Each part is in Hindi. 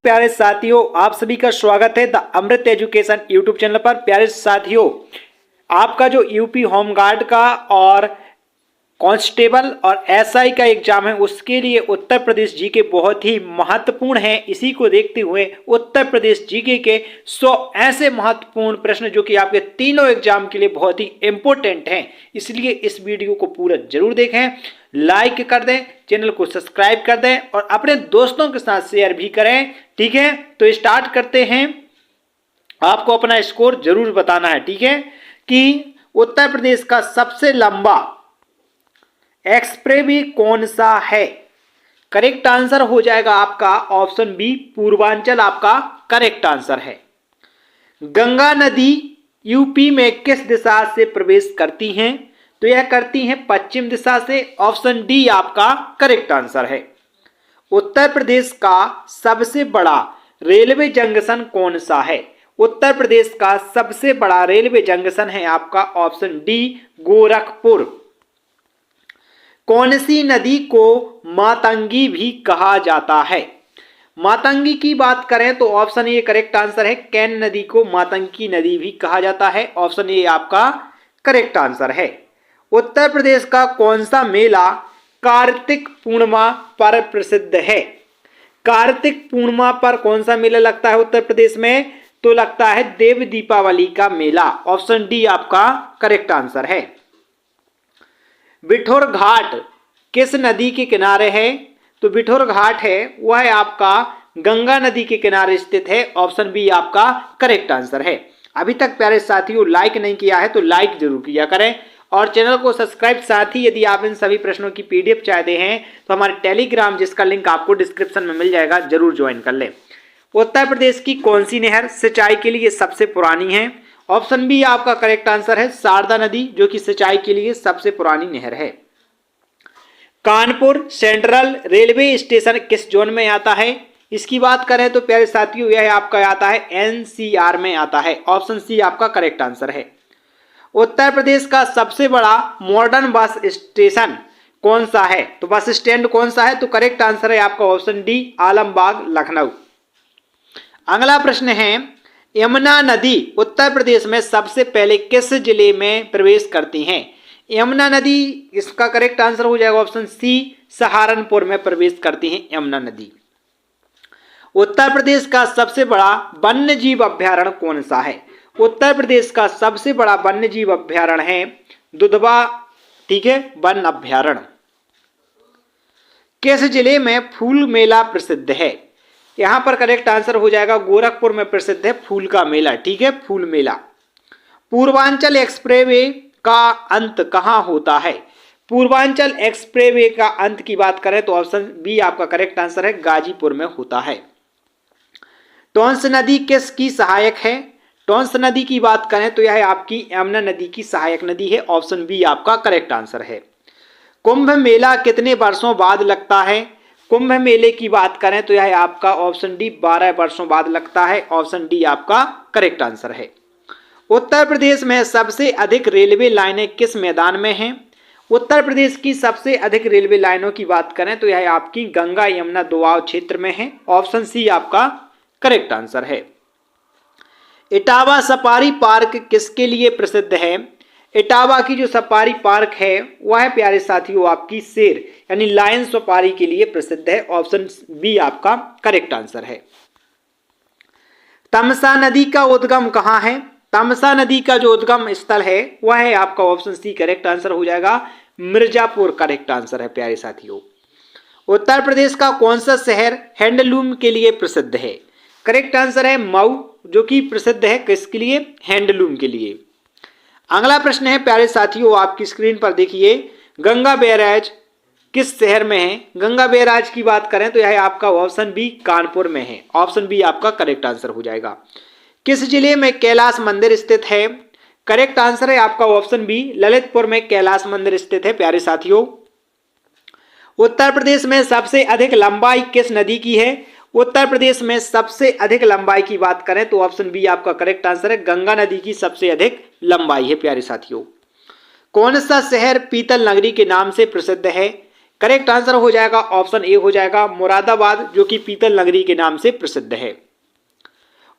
प्यारे साथियों, आप सभी का स्वागत है the Amrit education YouTube channel पर। प्यारे साथियों, आपका जो यूपी होमगार्ड का और कांस्टेबल और एसआई का एग्जाम है उसके लिए उत्तर प्रदेश जीके बहुत ही महत्वपूर्ण है। इसी को देखते हुए उत्तर प्रदेश जीके के 100 ऐसे महत्वपूर्ण प्रश्न जो कि आपके तीनों एग्जाम के लिए बहुत ही इंपॉर्टेंट हैं, इसलिए इस वीडियो को पूरा जरूर देखें, लाइक कर दें, चैनल को सब्सक्राइब कर दें और अपने दोस्तों के साथ शेयर भी करें। ठीक है, तो स्टार्ट करते हैं। आपको अपना स्कोर जरूर बताना है। ठीक है, कि उत्तर प्रदेश का सबसे लंबा एक्सप्रेसवे कौन सा है? करेक्ट आंसर हो जाएगा आपका ऑप्शन बी, पूर्वांचल आपका करेक्ट आंसर है। गंगा नदी यूपी में किस दिशा से प्रवेश करती हैं? तो यह करती हैं पश्चिम दिशा से। ऑप्शन डी आपका करेक्ट आंसर है। उत्तर प्रदेश का सबसे बड़ा रेलवे जंक्शन कौन सा है? उत्तर प्रदेश का सबसे बड़ा रेलवे जंक्शन है आपका ऑप्शन डी, गोरखपुर। कौन सी नदी को मातंगी भी कहा जाता है? मातंगी की बात करें तो ऑप्शन ए करेक्ट आंसर है। कैन नदी को मातंगी नदी भी कहा जाता है। ऑप्शन ए आपका करेक्ट आंसर है। उत्तर प्रदेश का कौन सा मेला कार्तिक पूर्णिमा पर प्रसिद्ध है? कार्तिक पूर्णिमा पर कौन सा मेला लगता है उत्तर प्रदेश में? तो लगता है देव दीपावली का मेला। ऑप्शन डी आपका करेक्ट आंसर है। बिठोर घाट किस नदी के किनारे है? तो बिठोर घाट है वह है आपका गंगा नदी के किनारे स्थित है। ऑप्शन बी आपका करेक्ट आंसर है। अभी तक प्यारे साथियों लाइक नहीं किया है तो लाइक जरूर किया करें और चैनल को सब्सक्राइब। साथ ही यदि आप इन सभी प्रश्नों की पीडीएफ चाहते हैं तो हमारे टेलीग्राम, जिसका लिंक आपको डिस्क्रिप्शन में मिल जाएगा, जरूर ज्वाइन कर लें। उत्तर प्रदेश की कौन सी नहर सिंचाई के लिए सबसे पुरानी है? ऑप्शन बी आपका करेक्ट आंसर है, शारदा नदी, जो कि सिंचाई के लिए सबसे पुरानी नहर है। कानपुर सेंट्रल रेलवे स्टेशन किस जोन में आता है? इसकी बात करें तो प्यारे साथियों यह आपका आता है एनसीआर में आता है। ऑप्शन सी आपका करेक्ट आंसर है। उत्तर प्रदेश का सबसे बड़ा मॉडर्न बस स्टेशन कौन सा है? तो बस स्टैंड कौन सा है? तो करेक्ट आंसर है आपका ऑप्शन डी, आलमबाग, लखनऊ। अगला प्रश्न है, यमुना नदी उत्तर प्रदेश में सबसे पहले किस जिले में प्रवेश करती हैं? यमुना नदी, इसका करेक्ट आंसर हो जाएगा ऑप्शन सी, सहारनपुर में प्रवेश करती हैं यमुना नदी। उत्तर प्रदेश का सबसे बड़ा वन्य जीव अभ्यारण्य कौन सा है? उत्तर प्रदेश का सबसे बड़ा वन्य जीव अभ्यारण्य है दुधवा, ठीक है, वन अभ्यारण्य। किस जिले में फूल मेला प्रसिद्ध है? यहां पर करेक्ट आंसर हो जाएगा गोरखपुर में प्रसिद्ध है फूल का मेला। ठीक है, फूल मेला। पूर्वांचल एक्सप्रेसवे का अंत कहां होता है? पूर्वांचल एक्सप्रेसवे का अंत की बात करें तो ऑप्शन बी आपका करेक्ट आंसर है, गाजीपुर में होता है। टोंस नदी किसकी सहायक है? टोंस नदी की बात करें तो यह आपकी यमुना नदी की सहायक नदी है। ऑप्शन बी आपका करेक्ट आंसर है। कुंभ मेला कितने वर्षों बाद लगता है? कुंभ मेले की बात करें तो यह आपका ऑप्शन डी, 12 वर्षों बाद लगता है। ऑप्शन डी आपका करेक्ट आंसर है। उत्तर प्रदेश में सबसे अधिक रेलवे लाइनें किस मैदान में हैं? उत्तर प्रदेश की सबसे अधिक रेलवे लाइनों की बात करें तो यह आपकी गंगा यमुना दोआब क्षेत्र में है। ऑप्शन सी आपका करेक्ट आंसर है। इटावा सफारी पार्क किसके लिए प्रसिद्ध है? इटावा की जो सफारी पार्क है वह है प्यारे साथियों आपकी शेर यानी लायन सफारी के लिए प्रसिद्ध है। ऑप्शन बी आपका करेक्ट आंसर है। तमसा नदी का उद्गम कहां है? तमसा नदी का जो उद्गम स्थल है वह है आपका ऑप्शन सी, करेक्ट आंसर हो जाएगा मिर्जापुर, करेक्ट आंसर है प्यारे साथियों। उत्तर प्रदेश का कौन सा शहर हैंडलूम के लिए प्रसिद्ध है? करेक्ट आंसर है मऊ, जो कि प्रसिद्ध है किसके लिए? हैंडलूम के लिए। अगला प्रश्न है प्यारे साथियों, आपकी स्क्रीन पर देखिए, गंगा बैराज किस शहर में है? गंगा बैराज की बात करें तो यह आपका ऑप्शन बी, कानपुर में है। ऑप्शन बी आपका करेक्ट आंसर हो जाएगा। किस जिले में कैलाश मंदिर स्थित है? करेक्ट आंसर है आपका ऑप्शन बी, ललितपुर में कैलाश मंदिर स्थित है प्यारे साथियों। उत्तर प्रदेश में सबसे अधिक लंबाई किस नदी की है? उत्तर प्रदेश में सबसे अधिक लंबाई की बात करें तो ऑप्शन बी आपका करेक्ट आंसर है, गंगा नदी की सबसे अधिक लंबाई है प्यारे साथियों। कौन सा शहर पीतल नगरी के नाम से प्रसिद्ध है? करेक्ट आंसर हो जाएगा ऑप्शन ए हो जाएगा मुरादाबाद, जो कि पीतल नगरी के नाम से प्रसिद्ध है।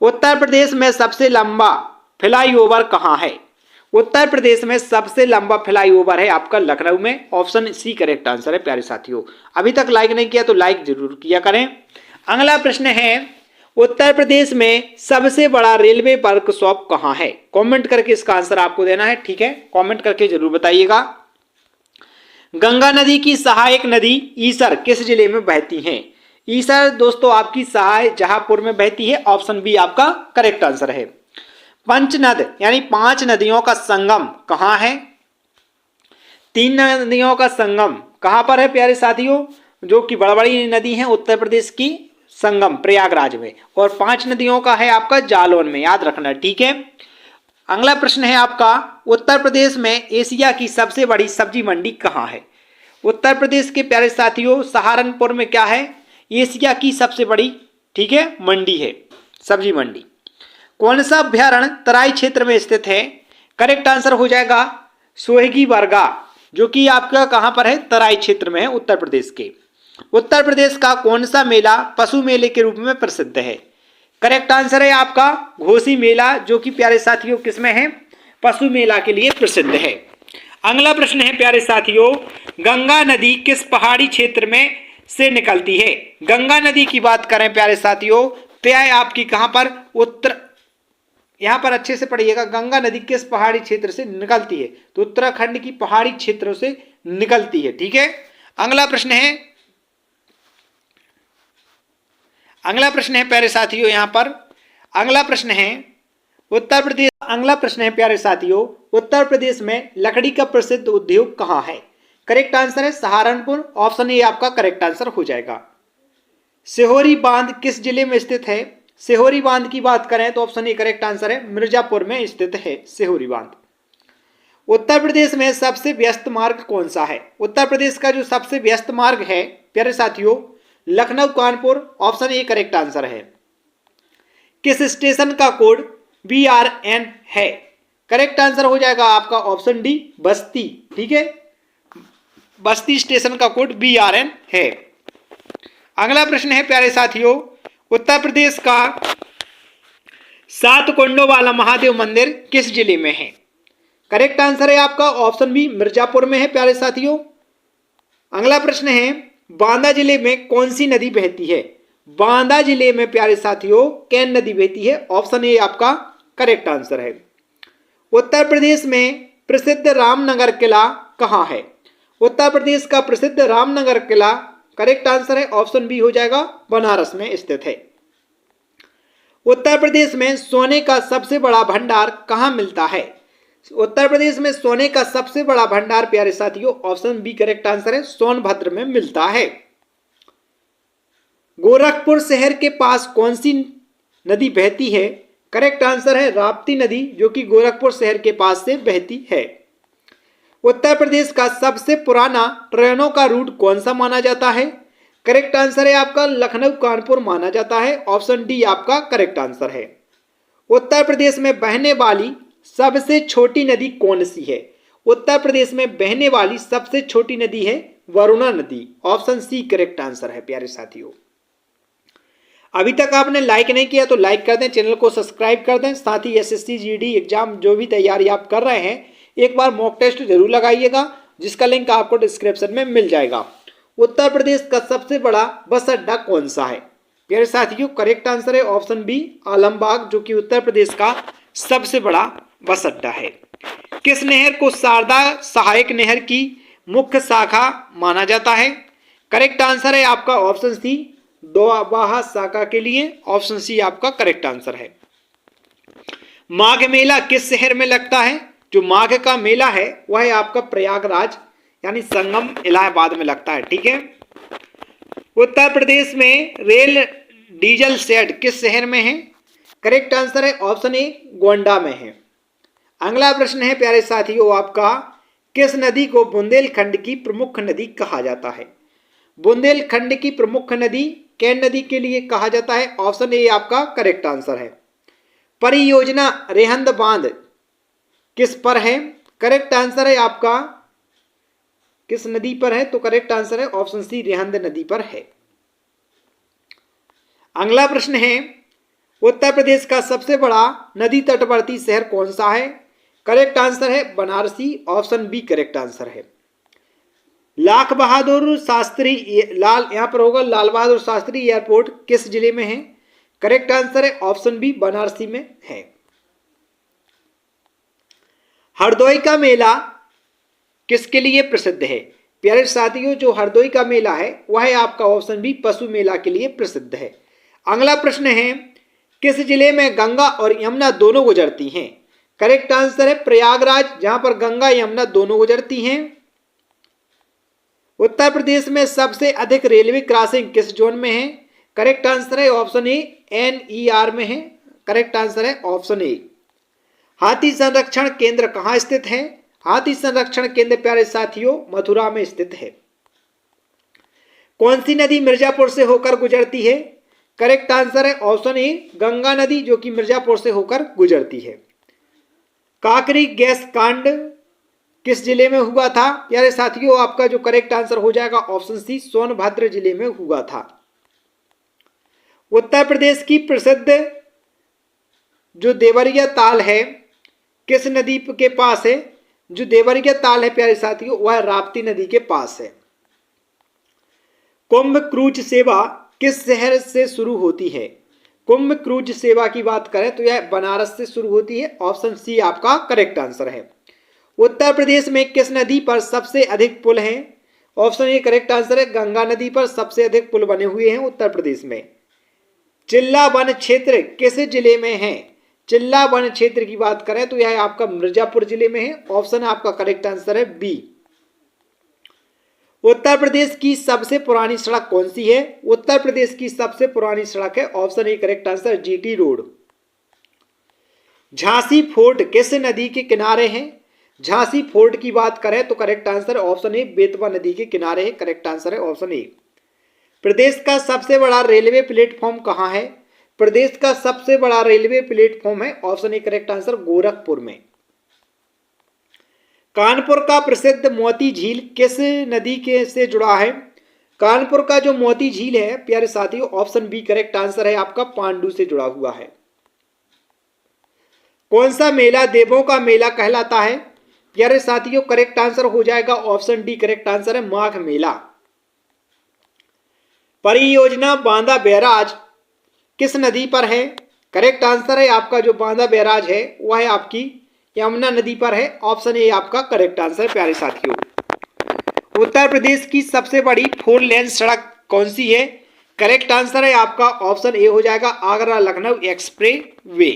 उत्तर प्रदेश में सबसे लंबा फ्लाईओवर कहाँ है? उत्तर प्रदेश में सबसे लंबा फ्लाईओवर है आपका लखनऊ में, ऑप्शन सी करेक्ट आंसर है प्यारे साथियों। अभी तक लाइक नहीं किया तो लाइक जरूर किया करें। अगला प्रश्न है उत्तर प्रदेश में सबसे बड़ा रेलवे वर्कशॉप कहाँ है? कमेंट करके इसका आंसर आपको देना है, ठीक है, कमेंट करके जरूर बताइएगा। गंगा नदी की सहायक नदी ईसर किस जिले में बहती है? ईसर दोस्तों आपकी सहाय जहापुर में बहती है, ऑप्शन बी आपका करेक्ट आंसर है। पंचनद यानी 5 नदियों का संगम कहाँ है? 3 नदियों का संगम कहाँ पर है प्यारे साथियों? जो कि बड़ी बड़ी नदी है उत्तर प्रदेश की, संगम प्रयागराज में, और 5 नदियों का है आपका जालौन में, याद रखना, ठीक है। अगला प्रश्न है आपका उत्तर प्रदेश में एशिया की सबसे बड़ी सब्जी मंडी कहाँ है? उत्तर प्रदेश के प्यारे साथियों सहारनपुर में क्या है? एशिया की सबसे बड़ी, ठीक है, मंडी है, सब्जी मंडी। कौन सा अभ्यारण्य तराई क्षेत्र में स्थित है? करेक्ट आंसर हो जाएगा सोहगी बरगा, जो कि आपका कहां पर है? तराई क्षेत्र में है उत्तर प्रदेश के। उत्तर प्रदेश का कौन सा मेला पशु मेले के रूप में प्रसिद्ध है? करेक्ट आंसर है आपका घोसी मेला, जो कि प्यारे साथियों किसमें है? पशु मेला के लिए प्रसिद्ध है। अगला प्रश्न है प्यारे साथियों गंगा नदी किस पहाड़ी क्षेत्र में से निकलती है? गंगा नदी की बात करें प्यारे साथियों तो यह आपकी कहां पर? उत्तर, यहां पर अच्छे से पढ़िएगा, गंगा नदी किस पहाड़ी क्षेत्र से निकलती है? तो उत्तराखंड की पहाड़ी क्षेत्रों से निकलती है, ठीक है। अगला प्रश्न है प्यारे साथियों यहां पर अगला प्रश्न है प्यारे साथियों उत्तर प्रदेश में लकड़ी का प्रसिद्ध उद्योग कहां है? करेक्ट आंसर है सहारनपुर, ऑप्शन ए आपका करेक्ट आंसर हो जाएगा। सिहोरी बांध किस जिले में स्थित है? सिहोरी बांध की बात करें तो ऑप्शन ए करेक्ट आंसर है मिर्जापुर में स्थित है सिहोरी बांध। उत्तर प्रदेश में सबसे व्यस्त मार्ग कौन सा है? उत्तर प्रदेश का जो सबसे व्यस्त मार्ग है प्यारे साथियों Lucknow Kanpur, option A correct answer है। किस स्टेशन का कोड BRN है? करेक्ट आंसर हो जाएगा आपका ऑप्शन डी बस्ती, ठीक है, बस्ती स्टेशन का कोड BRN है। अगला प्रश्न है प्यारे साथियों उत्तर प्रदेश का 7 कुंडों वाला महादेव मंदिर किस जिले में है? करेक्ट आंसर है आपका ऑप्शन बी मिर्जापुर में है प्यारे साथियों। अगला प्रश्न है बांदा जिले में कौन सी नदी बहती है? बांदा जिले में प्यारे साथियों कैन नदी बहती है, ऑप्शन ए आपका करेक्ट आंसर है। उत्तर प्रदेश में प्रसिद्ध रामनगर किला कहाँ है? उत्तर प्रदेश का प्रसिद्ध रामनगर किला करेक्ट आंसर है ऑप्शन बी हो जाएगा बनारस में स्थित है। उत्तर प्रदेश में सोने का सबसे बड़ा भंडार कहाँ मिलता है? उत्तर प्रदेश में सोने का सबसे बड़ा भंडार प्यारे साथियों ऑप्शन बी करेक्ट आंसर है सोनभद्र में मिलता है। गोरखपुर शहर के पास कौन सी नदी बहती है? करेक्ट आंसर है राप्ती नदी, जो कि गोरखपुर शहर के पास से बहती है। उत्तर प्रदेश का सबसे पुराना ट्रेनों का रूट कौन सा माना जाता है? करेक्ट आंसर है आपका लखनऊ कानपुर माना जाता है, ऑप्शन डी आपका करेक्ट आंसर है। उत्तर प्रदेश में बहने वाली सबसे छोटी नदी कौन सी है? उत्तर प्रदेश में बहने वाली सबसे छोटी नदी है वरुणा नदी, ऑप्शन सी करेक्ट आंसर है प्यारे साथियों। अभी तक आपने लाइक नहीं किया तो लाइक कर दें, चैनल को सब्सक्राइब कर दें, साथ ही SSC GD एग्जाम जो भी तैयारी आप कर रहे हैं एक बार मॉक टेस्ट जरूर लगाइएगा, जिसका लिंक आपको डिस्क्रिप्शन में मिल जाएगा। उत्तर प्रदेश का सबसे बड़ा बस अड्डा कौन सा है? प्यारे साथियों करेक्ट आंसर है ऑप्शन बी आलमबाग, जो कि उत्तर प्रदेश का सबसे बड़ा बस अड्डा है। किस नहर को शारदा सहायक नहर की मुख्य शाखा माना जाता है? करेक्ट आंसर है आपका ऑप्शन सी दोआबाहा शाखा के लिए, ऑप्शन सी आपका करेक्ट आंसर है। माघ मेला किस शहर में लगता है? जो माघ का मेला है वह है आपका प्रयागराज यानी संगम इलाहाबाद में लगता है, ठीक है। उत्तर प्रदेश में रेल डीजल शेड किस शहर में है? करेक्ट आंसर है ऑप्शन ए गोंडा में है। अगला प्रश्न है प्यारे साथियों आपका किस नदी को बुंदेलखंड की प्रमुख नदी कहा जाता है? बुंदेलखंड की प्रमुख नदी कैन नदी के लिए कहा जाता है, ऑप्शन ए आपका करेक्ट आंसर है। परियोजना रेहंद बांध किस पर है? करेक्ट आंसर है आपका किस नदी पर है? तो करेक्ट आंसर है ऑप्शन सी, रिहंद नदी पर है। अगला प्रश्न है, उत्तर प्रदेश का सबसे बड़ा नदी तटवर्ती शहर कौन सा है? करेक्ट आंसर है Banarasi, option B correct answer है। लाल बहादुर शास्त्री यहाँ पर होगा लाल बहादुर शास्त्री एयरपोर्ट किस जिले में है? करेक्ट आंसर है ऑप्शन बी बनारसी में है। हरदोई का मेला किसके लिए प्रसिद्ध है? प्यारे साथियों, जो हरदोई का मेला है वह है आपका ऑप्शन बी पशु मेला के लिए प्रसिद्ध है। अगला प्रश्न है, किस जिले में गंगा और यमुना दोनों गुजरती हैं? करेक्ट आंसर है प्रयागराज, जहां पर गंगा यमुना दोनों गुजरती हैं। उत्तर प्रदेश में सबसे अधिक रेलवे क्रॉसिंग किस जोन में है? करेक्ट आंसर है ऑप्शन ए, NER में है। करेक्ट आंसर है ऑप्शन ए। हाथी संरक्षण केंद्र कहां स्थित है? हाथी संरक्षण केंद्र प्यारे साथियों मथुरा में स्थित है। कौन सी नदी मिर्जापुर से होकर गुजरती है? करेक्ट आंसर है ऑप्शन ए, गंगा नदी, जो कि मिर्जापुर से होकर गुजरती है। काकरी गैस कांड किस जिले में हुआ था? प्यारे साथियों, आपका जो करेक्ट आंसर हो जाएगा ऑप्शन सी, सोनभद्र जिले में हुआ था। उत्तर प्रदेश की प्रसिद्ध जो देवरिया ताल है किस नदी के पास है? जो देवरिया ताल है प्यारे साथियों वह राप्ती नदी के पास है। कुंभ क्रूज सेवा किस शहर से शुरू होती है? कुंभ क्रूज सेवा की बात करें तो यह बनारस से शुरू होती है, ऑप्शन सी आपका करेक्ट आंसर है। उत्तर प्रदेश में किस नदी पर सबसे अधिक पुल हैं? ऑप्शन ए करेक्ट आंसर है, गंगा नदी पर सबसे अधिक पुल बने हुए हैं उत्तर प्रदेश में। चिल्ला वन क्षेत्र किस जिले में है? चिल्ला वन क्षेत्र की बात करें तो यह आपका मिर्जापुर जिले में है, ऑप्शन आपका करेक्ट आंसर है बी। उत्तर प्रदेश की सबसे पुरानी सड़क कौन सी है? उत्तर प्रदेश की सबसे पुरानी सड़क है, option A correct answer GT road. Jhansi fort किस नदी के किनारे है? झांसी फोर्ट की बात करें तो correct answer option A, Betwa नदी के किनारे है। करेक्ट आंसर है ऑप्शन ए। प्रदेश का सबसे बड़ा रेलवे प्लेटफॉर्म कहां है? प्रदेश का सबसे बड़ा रेलवे प्लेटफॉर्म है, option A correct answer Gorakhpur में। कानपुर का प्रसिद्ध मोती झील किस नदी के से जुड़ा है? कानपुर का जो मोती झील है प्यारे साथियों ऑप्शन बी करेक्ट आंसर है आपका, पांडु से जुड़ा हुआ है। कौन सा मेला देवों का मेला कहलाता है? प्यारे साथियों करेक्ट आंसर हो जाएगा ऑप्शन डी करेक्ट आंसर है, माघ मेला। परियोजना बांदा बैराज किस नदी पर है? करेक्ट आंसर है आपका जो बांदा बैराज है वह है आपकी यमुना नदी पर है, ऑप्शन ए आपका करेक्ट आंसर। प्यारे साथियों, उत्तर प्रदेश की सबसे बड़ी 4 लेन सड़क कौन सी है? करेक्ट आंसर है आपका ऑप्शन ए हो जाएगा, आगरा लखनऊ एक्सप्रेस वे।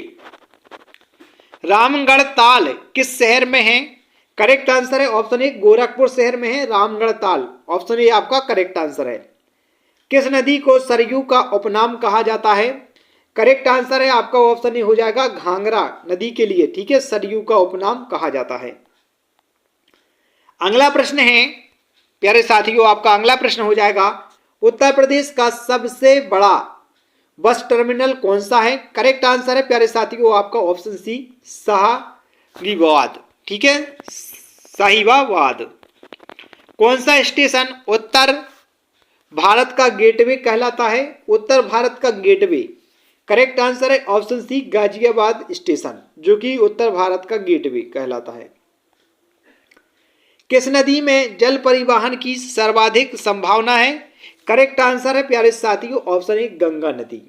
रामगढ़ ताल किस शहर में है? करेक्ट आंसर है ऑप्शन ए, गोरखपुर शहर में है रामगढ़ ताल, ऑप्शन ए आपका करेक्ट आंसर है। किस नदी को सरयू का उपनाम कहा जाता है? करेक्ट आंसर है आपका ऑप्शन ए हो जाएगा, घाघरा नदी के लिए, ठीक है, सरयू का उपनाम कहा जाता है। अगला प्रश्न है प्यारे साथियों, आपका अगला प्रश्न हो जाएगा, उत्तर प्रदेश का सबसे बड़ा बस टर्मिनल कौन सा है? करेक्ट आंसर है प्यारे साथियों आपका ऑप्शन सी, शाहीबाद, ठीक है, शाहीबाद। कौन सा स्टेशन उत्तर भारत का गेटवे कहलाता है? उत्तर भारत का गेटवे, करेक्ट आंसर है ऑप्शन सी, गाजियाबाद स्टेशन, जो कि उत्तर भारत का गेटवे कहलाता है। किस नदी में जल परिवहन की सर्वाधिक संभावना है? करेक्ट आंसर है प्यारे साथियों ऑप्शन ए, गंगा नदी।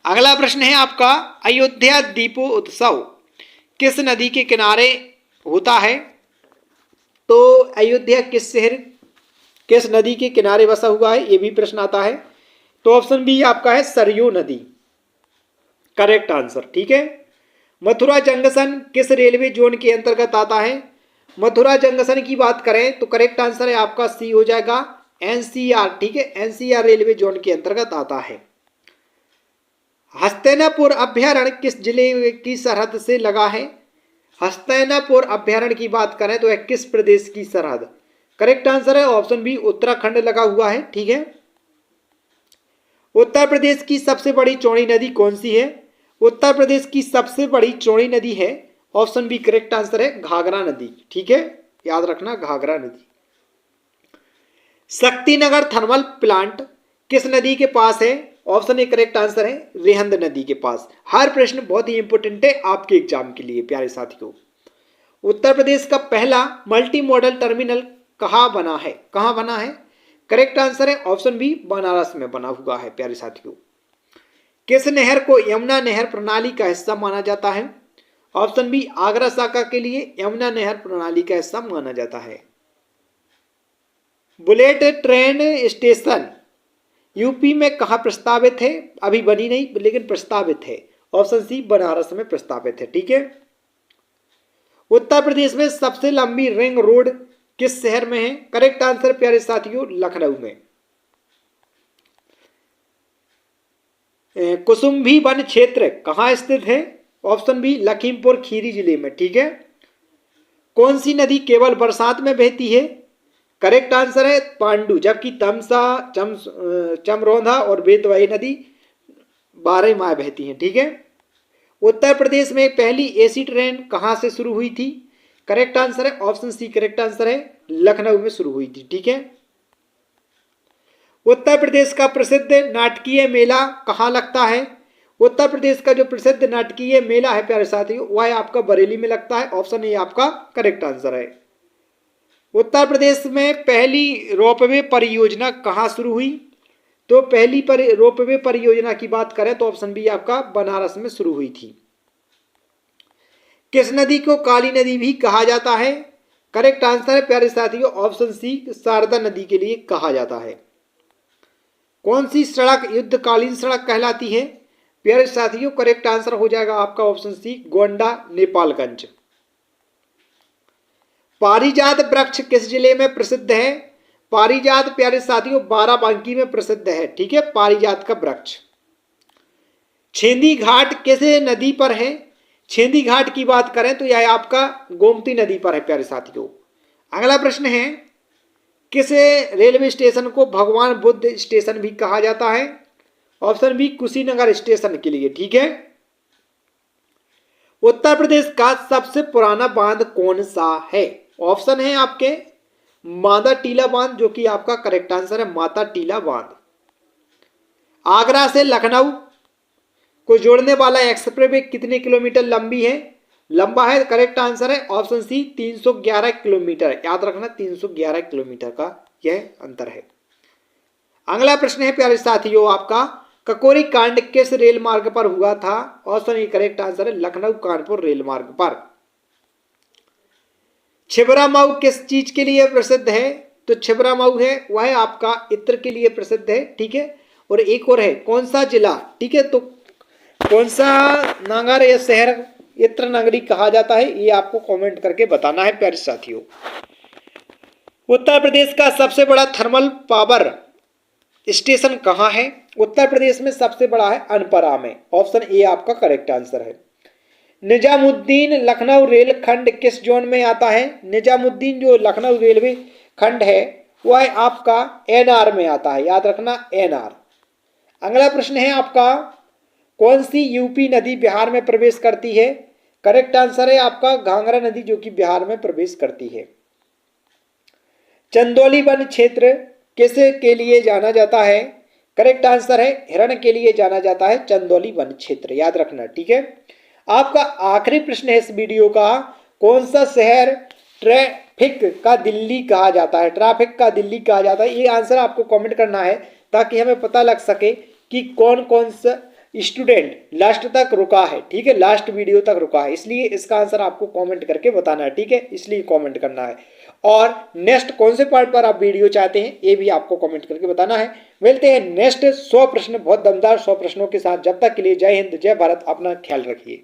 अगला प्रश्न है आपका, अयोध्या दीपोत्सव किस नदी के किनारे होता है? तो अयोध्या किस शहर किस नदी के किनारे बसा हुआ है, ये भी प्रश्न आता है, तो ऑप्शन बी आपका है, सरयू नदी, करेक्ट आंसर, ठीक है। मथुरा जंक्शन किस रेलवे जोन के अंतर्गत आता है? मथुरा जंक्शन की बात करें तो करेक्ट आंसर है आपका सी हो जाएगा, NCR, ठीक है, NCR रेलवे जोन के अंतर्गत आता है। हस्तिनापुर अभ्यारण्य किस जिले की सरहद से लगा है? हस्तिनापुर अभ्यारण्य की बात करें तो यह किस प्रदेश की सरहद? करेक्ट आंसर है ऑप्शन बी, उत्तराखंड लगा हुआ है, ठीक है। उत्तर प्रदेश की सबसे बड़ी चौड़ी नदी कौन सी है? उत्तर प्रदेश की सबसे बड़ी चौड़ी नदी है, ऑप्शन बी करेक्ट आंसर है, घाघरा नदी, ठीक है, याद रखना घाघरा नदी। शक्तिनगर थर्मल प्लांट किस नदी के पास है? ऑप्शन ए करेक्ट आंसर है रिहंद नदी के पास। हर प्रश्न बहुत ही इंपॉर्टेंट है आपके एग्जाम के लिए प्यारे साथियों। उत्तर प्रदेश का पहला मल्टी मॉडल टर्मिनल कहाँ बना है? कहाँ बना है? करेक्ट आंसर है ऑप्शन बी बनारस में बना हुआ है प्यारे साथियों। किस नहर को यमुना नहर प्रणाली का हिस्सा माना जाता है? ऑप्शन बी आगरा शाखा के लिए यमुना नहर प्रणाली का हिस्सा माना जाता है। बुलेट ट्रेन स्टेशन यूपी में कहाँ प्रस्तावित है? अभी बनी नहीं लेकिन प्रस्तावित है। ऑप्शन सी बनारस में प्रस्तावित है। ठीक है। उत्तर प्रदेश में सबसे लंबी रिंग रोड किस शहर में है? करेक्ट आंसर प्यारे साथियों लखनऊ में। कुसुम्भी वन क्षेत्र कहाँ स्थित है? ऑप्शन बी लखीमपुर खीरी जिले में। ठीक है। कौन सी नदी केवल बरसात में बहती है? करेक्ट आंसर है पांडु, जबकि तमसा, चमरौंधा और बेतवाई नदी 12 माह बहती हैं। ठीक है। उत्तर प्रदेश में पहली एसी ट्रेन कहाँ से शुरू हुई थी? करेक्ट आंसर है ऑप्शन सी करेक्ट आंसर है लखनऊ में शुरू हुई थी। ठीक है। उत्तर प्रदेश का प्रसिद्ध नाटकीय मेला कहाँ लगता है? उत्तर प्रदेश का जो प्रसिद्ध नाटकीय मेला है प्यारे साथियों वह आपका बरेली में लगता है। ऑप्शन ए आपका करेक्ट आंसर है। उत्तर प्रदेश में पहली रोपवे परियोजना कहाँ शुरू हुई? तो पहली रोपवे परियोजना की बात करें तो ऑप्शन बी आपका बनारस में शुरू हुई थी। किस नदी को काली नदी भी कहा जाता है? करेक्ट आंसर है प्यारे साथियों ऑप्शन सी शारदा नदी के लिए कहा जाता है। कौन सी सड़क युद्धकालीन सड़क कहलाती है? प्यारे साथियों करेक्ट आंसर हो जाएगा आपका ऑप्शन सी गोंडा नेपालगंज। पारिजात वृक्ष किस जिले में प्रसिद्ध है? पारिजात प्यारे साथियों बाराबंकी में प्रसिद्ध है। ठीक है। पारिजात का वृक्ष। छेंदी घाट किस नदी पर है? छेंदी घाट की बात करें तो यह आपका गोमती नदी पर है प्यारे साथियों। अगला प्रश्न है किस रेलवे स्टेशन को भगवान बुद्ध स्टेशन भी कहा जाता है? ऑप्शन बी कुशीनगर स्टेशन के लिए। ठीक है। उत्तर प्रदेश का सबसे पुराना बांध कौन सा है? ऑप्शन है आपके माता टीला बांध, जो कि आपका करेक्ट आंसर है माता टीला बांध। आगरा से लखनऊ को जोड़ने वाला एक्सप्रेसवे कितने किलोमीटर लंबा है? करेक्ट आंसर है ऑप्शन सी 311 किलोमीटर। याद रखना 311 किलोमीटर का यह अंतर है। अगला प्रश्न है प्यारे साथियों आपका ककोरी कांड किस रेल मार्ग पर हुआ था? ऑप्शन ए करेक्ट आंसर है लखनऊ कानपुर रेल मार्ग पर। छिबरामऊ किस चीज के लिए प्रसिद्ध है? तो छिबरामऊ है वह आपका इत्र के लिए प्रसिद्ध है। ठीक है। और एक और है कौन सा जिला? ठीक है। तो कौन सा नगर या शहर इत्र नगरी कहा जाता है ये आपको कमेंट करके बताना है प्यारे साथियों। उत्तर प्रदेश का सबसे बड़ा थर्मल पावर स्टेशन कहाँ है? उत्तर प्रदेश में सबसे बड़ा है अनपरा में। ऑप्शन ए आपका करेक्ट आंसर है। निजामुद्दीन लखनऊ रेल खंड किस जोन में आता है? निजामुद्दीन जो लखनऊ रेलवे खंड है वह आपका एनआर में आता है। याद रखना एनआर। अगला प्रश्न है आपका कौन सी यूपी नदी बिहार में प्रवेश करती है? करेक्ट आंसर है आपका घाघरा नदी, जो कि बिहार में प्रवेश करती है। चंदौली वन क्षेत्र किसे के लिए जाना जाता है? करेक्ट आंसर है हिरण के लिए जाना जाता है चंदौली वन क्षेत्र। याद रखना। ठीक है। आपका आखिरी प्रश्न है इस वीडियो का कौन सा शहर ट्रैफिक का दिल्ली कहा जाता है? ट्रैफिक का दिल्ली कहा जाता है। ये आंसर आपको कमेंट करना है ताकि हमें पता लग सके कि कौन कौन सा स्टूडेंट लास्ट तक रुका है। ठीक है। लास्ट वीडियो तक रुका है, इसलिए इसका आंसर आपको कमेंट करके बताना है। ठीक है। इसलिए कमेंट करना है। और नेक्स्ट कौन से पार्ट पर आप वीडियो चाहते हैं ये भी आपको कमेंट करके बताना है। मिलते हैं नेक्स्ट 100 प्रश्न बहुत दमदार 100 प्रश्नों के साथ। जब तक के लिए जय हिंद जय भारत। अपना ख्याल रखिए।